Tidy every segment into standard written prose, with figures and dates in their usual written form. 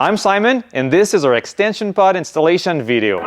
I'm Simon, and this is our extension pod installation video. Over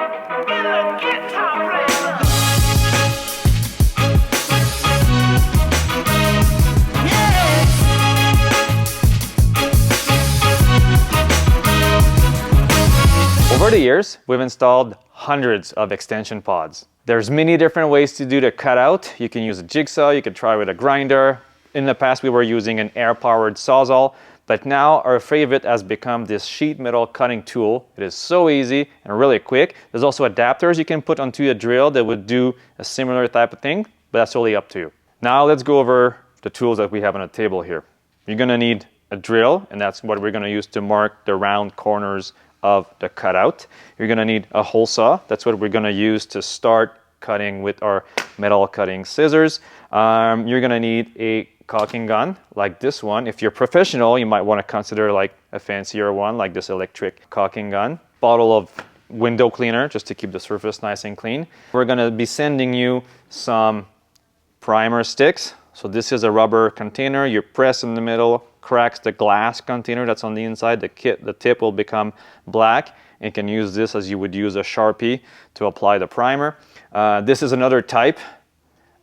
the years, we've installed hundreds of extension pods. There's many different ways to do the cutout. You can use a jigsaw, you can try with a grinder. In the past, we were using an air-powered sawzall. But now our favorite has become this sheet metal cutting tool. It is so easy and really quick. There's also adapters you can put onto a drill that would do a similar type of thing, but that's totally up to you. Now let's go over the tools that we have on the table here. You're gonna need a drill, and that's what we're gonna use to mark the round corners of the cutout. You're gonna need a hole saw. That's what we're gonna use to start cutting with our metal cutting scissors. You're gonna need a caulking gun like this one. If you're professional, you might want to consider like a fancier one like this electric caulking gun. Bottle of window cleaner just to keep the surface nice and clean. We're going to be sending you some primer sticks. So this is a rubber container. You press in the middle, cracks the glass container that's on the inside. The tip will become black, and you can use this as you would use a Sharpie to apply the primer. This is another type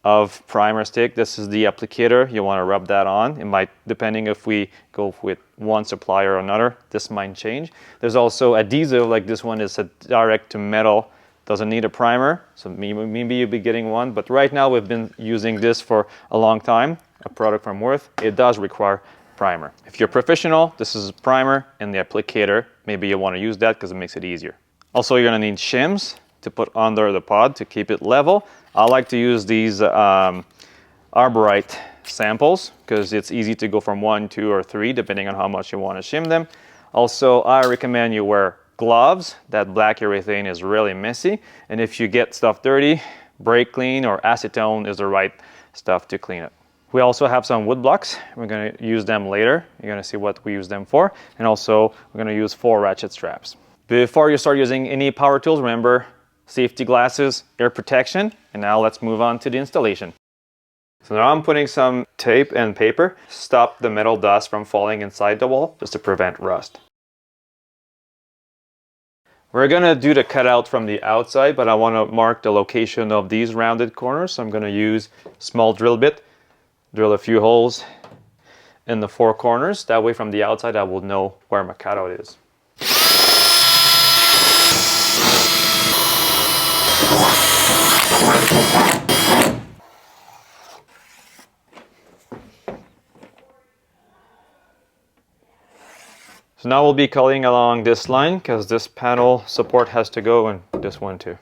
of primer stick. This is the applicator. You want to rub that on. It might, depending if we go with one supplier or another, this might change. There's also adhesive, like this one is a direct to metal, doesn't need a primer, so maybe you'll be getting one, but right now we've been using this for a long time, a product from Worth. It does require primer. If you're professional, this is a primer and the applicator. Maybe you want to use that because it makes it easier. Also, you're going to need shims to put under the pod to keep it level. I like to use these Arborite samples because it's easy to go from 1, 2, or 3 depending on how much you want to shim them. Also, I recommend you wear gloves. That black urethane is really messy, and if you get stuff dirty, brake clean or acetone is the right stuff to clean it. We also have some wood blocks. We're going to use them later. You're going to see what we use them for, and also we're going to use 4 ratchet straps. Before you start using any power tools, remember safety glasses, ear protection, and now let's move on to the installation. So now I'm putting some tape and paper, stop the metal dust from falling inside the wall, just to prevent rust. We're gonna do the cutout from the outside, but I wanna mark the location of these rounded corners, so I'm gonna use a small drill bit, drill a few holes in the 4 corners. That way from the outside I will know where my cutout is. So now we'll be cutting along this line because this panel support has to go, and this one too.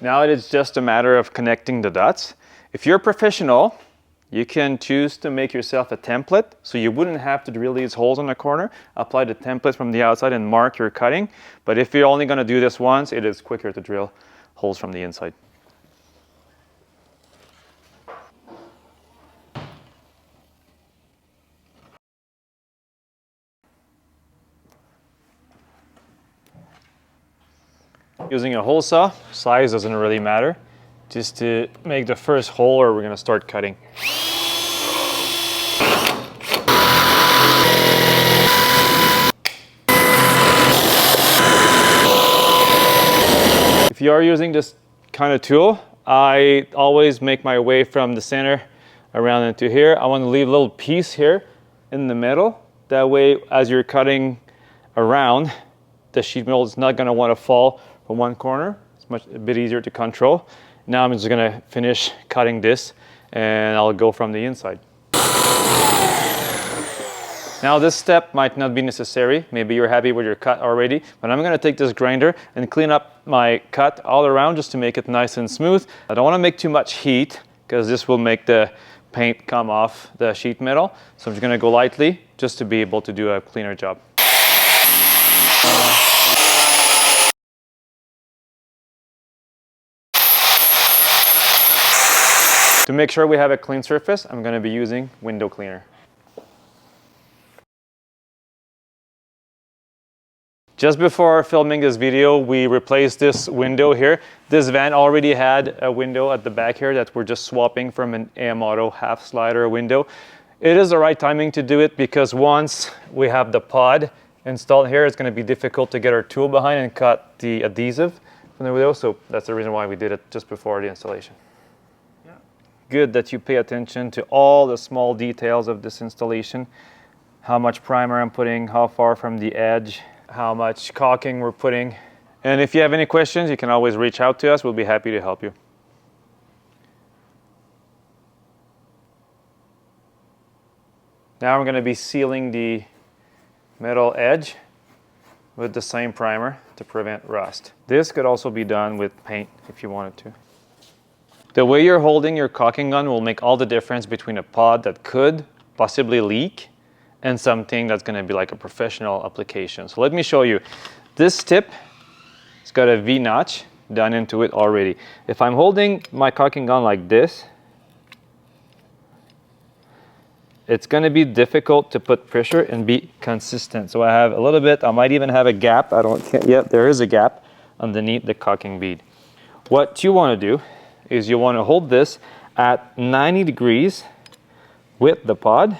Now it is just a matter of connecting the dots. If you're a professional, you can choose to make yourself a template, so you wouldn't have to drill these holes in the corner. Apply the template from the outside and mark your cutting. But if you're only going to do this once, it is quicker to drill holes from the inside. Using a hole saw, size doesn't really matter. Just to make the first hole, or we're going to start cutting. If you are using this kind of tool, I always make my way from the center around into here. I want to leave a little piece here in the middle. That way, as you're cutting around, the sheet metal is not going to want to fall from one corner. It's a bit easier to control. Now I'm just going to finish cutting this, and I'll go from the inside. Now this step might not be necessary. Maybe you're happy with your cut already, but I'm going to take this grinder and clean up my cut all around just to make it nice and smooth. I don't want to make too much heat because this will make the paint come off the sheet metal. So I'm just going to go lightly just to be able to do a cleaner job. To make sure we have a clean surface, I'm going to be using window cleaner. Just before filming this video, we replaced this window here. This van already had a window at the back here that we're just swapping from an AM Auto half slider window. It is the right timing to do it because once we have the pod installed here, it's going to be difficult to get our tool behind and cut the adhesive from the window. So that's the reason why we did it just before the installation. Yeah. Good that you pay attention to all the small details of this installation. How much primer I'm putting, how far from the edge, how much caulking we're putting. And if you have any questions, you can always reach out to us. We'll be happy to help you. Now we're going to be sealing the metal edge with the same primer to prevent rust. This could also be done with paint if you wanted to. The way you're holding your caulking gun will make all the difference between a pod that could possibly leak and something that's going to be like a professional application. So let me show you. This tip, it's got a V-notch done into it already. If I'm holding my caulking gun like this, it's going to be difficult to put pressure and be consistent. So I have a little bit, I might even have a gap. Yep, there is a gap underneath the caulking bead. What you want to do is you want to hold this at 90 degrees with the pod,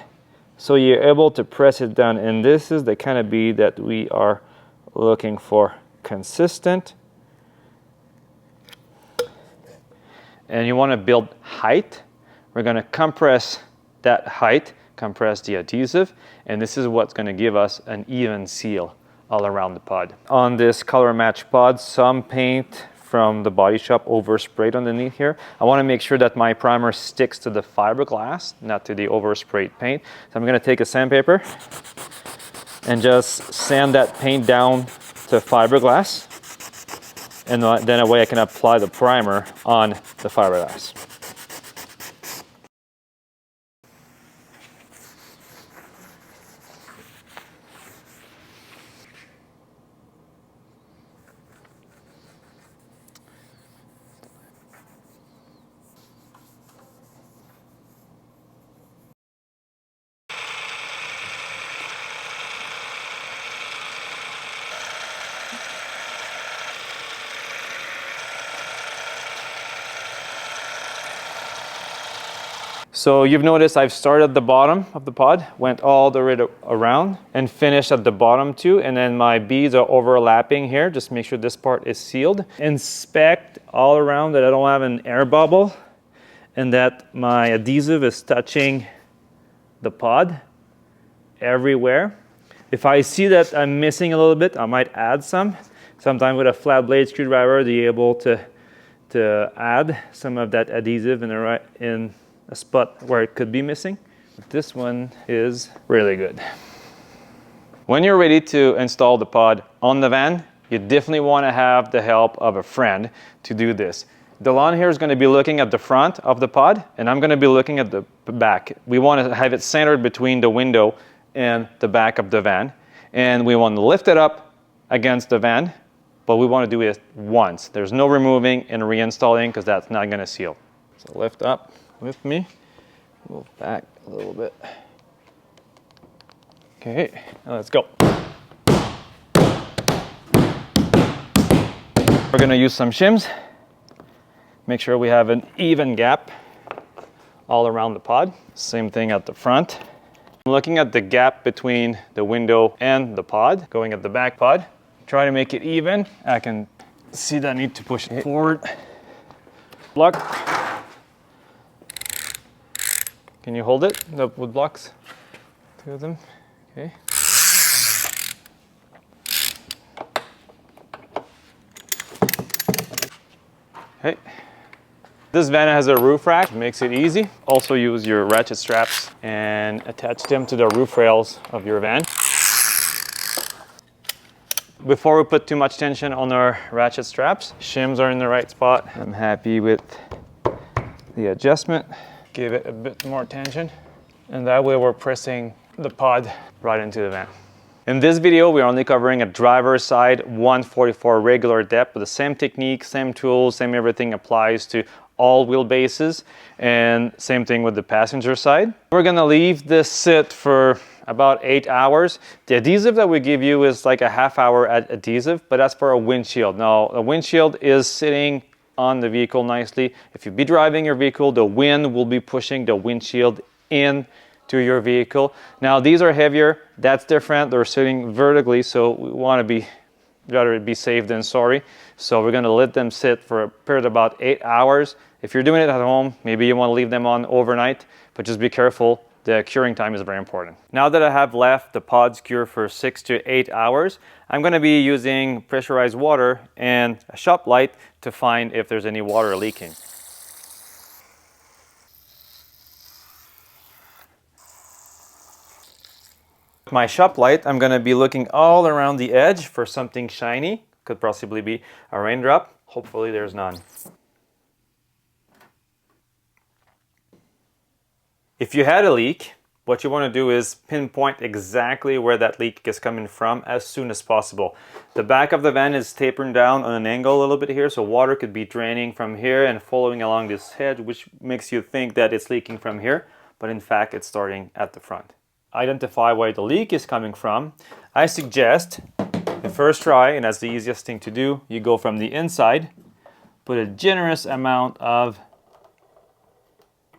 so you're able to press it down. And this is the kind of bead that we are looking for. Consistent. And you want to build height. We're going to compress that height, compress the adhesive, and this is what's going to give us an even seal all around the pod. On this color match pod, some paint from the body shop oversprayed underneath here. I want to make sure that my primer sticks to the fiberglass, not to the oversprayed paint. So I'm going to take a sandpaper and just sand that paint down to fiberglass, and then a way I can apply the primer on the fiberglass. So you've noticed I've started at the bottom of the pod, went all the way around and finished at the bottom too. And then my beads are overlapping here. Just make sure this part is sealed. Inspect all around that I don't have an air bubble and that my adhesive is touching the pod everywhere. If I see that I'm missing a little bit, I might add some. Sometimes with a flat blade screwdriver, you're able to add some of that adhesive in a spot where it could be missing. This one is really good. When you're ready to install the pod on the van, you definitely want to have the help of a friend to do this. Delon here is going to be looking at the front of the pod, and I'm going to be looking at the back. We want to have it centered between the window and the back of the van, and we want to lift it up against the van, but we want to do it once. There's no removing and reinstalling because that's not going to seal. So lift up with me, move back a little bit. Okay, now let's go. We're gonna use some shims. Make sure we have an even gap all around the pod. Same thing at the front. I'm looking at the gap between the window and the pod, going at the back pod. Try to make it even. I can see that I need to push it forward. Block. Can you hold it, the wood blocks? Two of them, okay. Okay. This van has a roof rack, makes it easy. Also use your ratchet straps and attach them to the roof rails of your van. Before we put too much tension on our ratchet straps, shims are in the right spot. I'm happy with the adjustment. Give it a bit more tension, and that way we're pressing the pod right into the van. In this video, we're only covering a driver's side 144 regular depth, but the same technique, same tools, same everything applies to all wheelbases, and same thing with the passenger side. We're gonna leave this sit for about 8 hours. The adhesive that we give you is like a half-hour adhesive, but that's for a windshield. Now, a windshield is sitting on the vehicle nicely. If you be driving your vehicle, the wind will be pushing the windshield in to your vehicle. Now, these are heavier. That's different. They're sitting vertically, so we want to be rather be safe than sorry. So we're going to let them sit for a period of about 8 hours. If you're doing it at home, maybe you want to leave them on overnight, but just be careful. The curing time is very important. Now that I have left the pods cure for 6 to 8 hours, I'm going to be using pressurized water and a shop light to find if there's any water leaking. My shop light, I'm going to be looking all around the edge for something shiny. Could possibly be a raindrop. Hopefully there's none. If you had a leak, what you want to do is pinpoint exactly where that leak is coming from as soon as possible. The back of the van is tapering down on an angle a little bit here, so water could be draining from here and following along this hedge, which makes you think that it's leaking from here, but in fact it's starting at the front. Identify where the leak is coming from. I suggest the first try, and that's the easiest thing to do, you go from the inside, put a generous amount of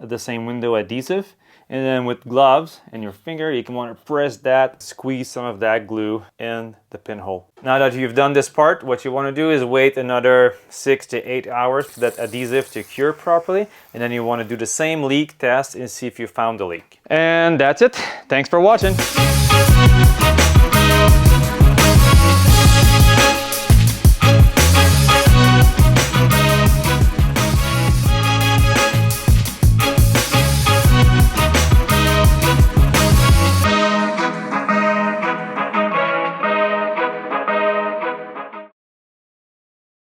the same window adhesive, and then with gloves and your finger you can want to press that, squeeze some of that glue in the pinhole. Now that you've done this part, what you want to do is wait another 6 to 8 hours for that adhesive to cure properly, and then you want to do the same leak test and see if you found the leak. And that's it. Thanks for watching.